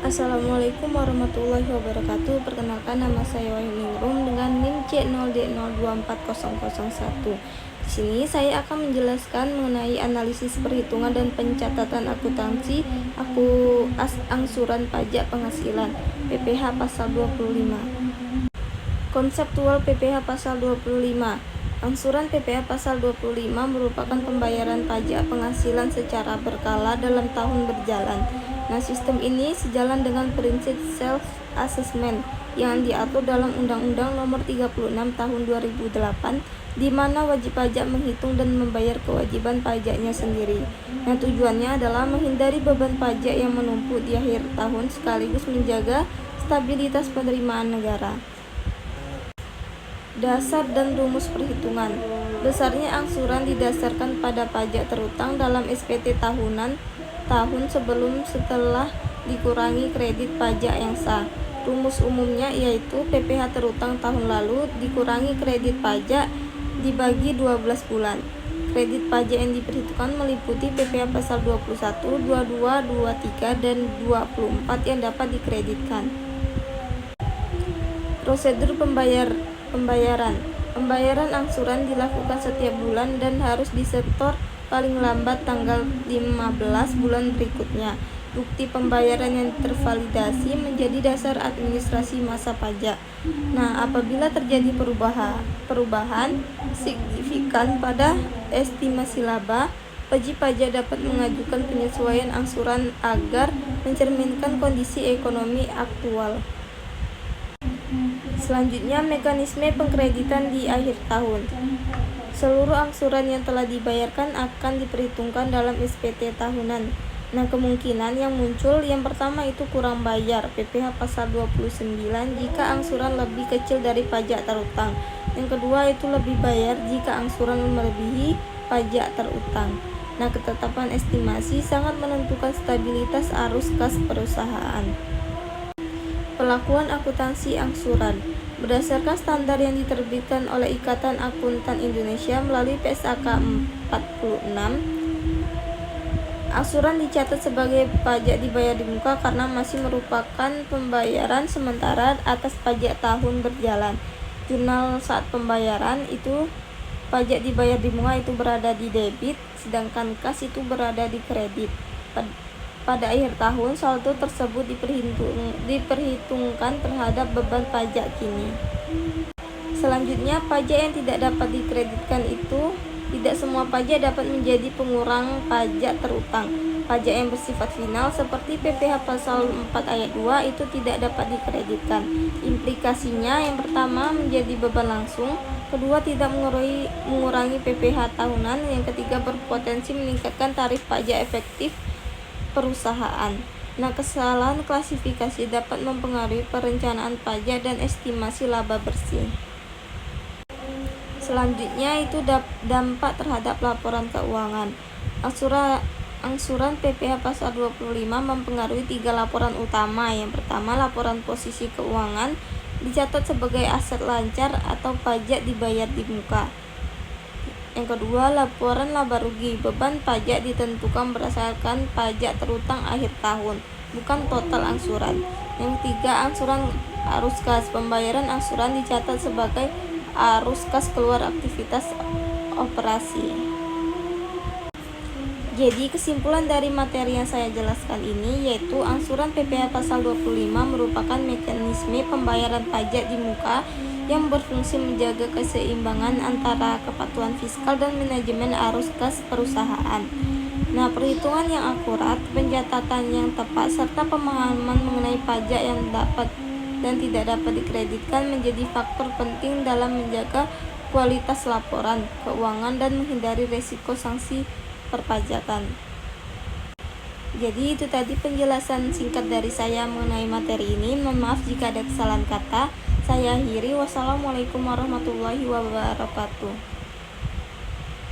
Assalamualaikum warahmatullahi wabarakatuh. Perkenalkan, nama saya Wahyuningrum dengan NIM C0D024001. Di sini saya akan menjelaskan mengenai analisis perhitungan dan pencatatan akuntansi angsuran pajak penghasilan PPh pasal 25. Konseptual PPh pasal 25. Angsuran PPh pasal 25 merupakan pembayaran pajak penghasilan secara berkala dalam tahun berjalan. Nah, sistem ini sejalan dengan prinsip self-assessment yang diatur dalam Undang-Undang Nomor 36 Tahun 2008, di mana wajib pajak menghitung dan membayar kewajiban pajaknya sendiri. Nah, tujuannya adalah menghindari beban pajak yang menumpuk di akhir tahun sekaligus menjaga stabilitas penerimaan negara. Dasar dan rumus perhitungan. Besarnya angsuran didasarkan pada pajak terutang dalam SPT tahunan tahun sebelum setelah dikurangi kredit pajak yang sah. Rumus umumnya yaitu PPh terutang tahun lalu dikurangi kredit pajak dibagi 12 bulan. Kredit pajak yang diperhitungkan meliputi PPh pasal 21, 22, 23, dan 24 yang dapat dikreditkan. Prosedur pembayaran. Pembayaran angsuran dilakukan setiap bulan dan harus disetor paling lambat tanggal 15 bulan berikutnya. Bukti pembayaran yang tervalidasi menjadi dasar administrasi masa pajak. Nah, apabila terjadi perubahan signifikan pada estimasi laba, wajib pajak dapat mengajukan penyesuaian angsuran agar mencerminkan kondisi ekonomi aktual. Selanjutnya, mekanisme pengkreditan di akhir tahun. Seluruh angsuran yang telah dibayarkan akan diperhitungkan dalam SPT tahunan. Nah, kemungkinan yang muncul yang pertama itu kurang bayar PPh pasal 29 jika angsuran lebih kecil dari pajak terutang. Yang kedua itu lebih bayar jika angsuran melebihi pajak terutang. Nah, ketetapan estimasi sangat menentukan stabilitas arus kas perusahaan. Pelakuan akuntansi angsuran. Berdasarkan standar yang diterbitkan oleh Ikatan Akuntan Indonesia melalui PSAK 46, angsuran dicatat sebagai pajak dibayar di muka karena masih merupakan pembayaran sementara atas pajak tahun berjalan. Jurnal saat pembayaran itu pajak dibayar di muka itu berada di debit, sedangkan kas itu berada di kredit. Pada akhir tahun, saldo tersebut diperhitungkan terhadap beban pajak kini. Selanjutnya, pajak yang tidak dapat dikreditkan itu tidak semua pajak dapat menjadi pengurang pajak terutang. Pajak yang bersifat final seperti PPh pasal 4 ayat 2 itu tidak dapat dikreditkan. Implikasinya yang pertama menjadi beban langsung, kedua tidak mengurangi PPh tahunan, yang ketiga berpotensi meningkatkan tarif pajak efektif perusahaan. Nah, kesalahan klasifikasi dapat mempengaruhi perencanaan pajak dan estimasi laba bersih. Selanjutnya itu dampak terhadap laporan keuangan. Angsuran PPh pasal 25 mempengaruhi 3 laporan utama. Yang pertama, laporan posisi keuangan dicatat sebagai aset lancar atau pajak dibayar di muka. Yang kedua, laporan laba rugi. Beban pajak ditentukan berdasarkan pajak terutang akhir tahun, bukan total angsuran. Yang ketiga, angsuran arus kas. Pembayaran angsuran dicatat sebagai arus kas keluar aktivitas operasi. Jadi, kesimpulan dari materi yang saya jelaskan ini yaitu angsuran PPh pasal 25 merupakan mekanisme pembayaran pajak di muka yang berfungsi menjaga keseimbangan antara kepatuhan fiskal dan manajemen arus kas perusahaan. Nah, perhitungan yang akurat, pencatatan yang tepat, serta pemahaman mengenai pajak yang dapat dan tidak dapat dikreditkan menjadi faktor penting dalam menjaga kualitas laporan keuangan dan menghindari risiko sanksi perpajakan. Jadi itu tadi penjelasan singkat dari saya mengenai materi ini. Mohon maaf jika ada kesalahan kata. Saya akhiri. Wassalamualaikum warahmatullahi wabarakatuh.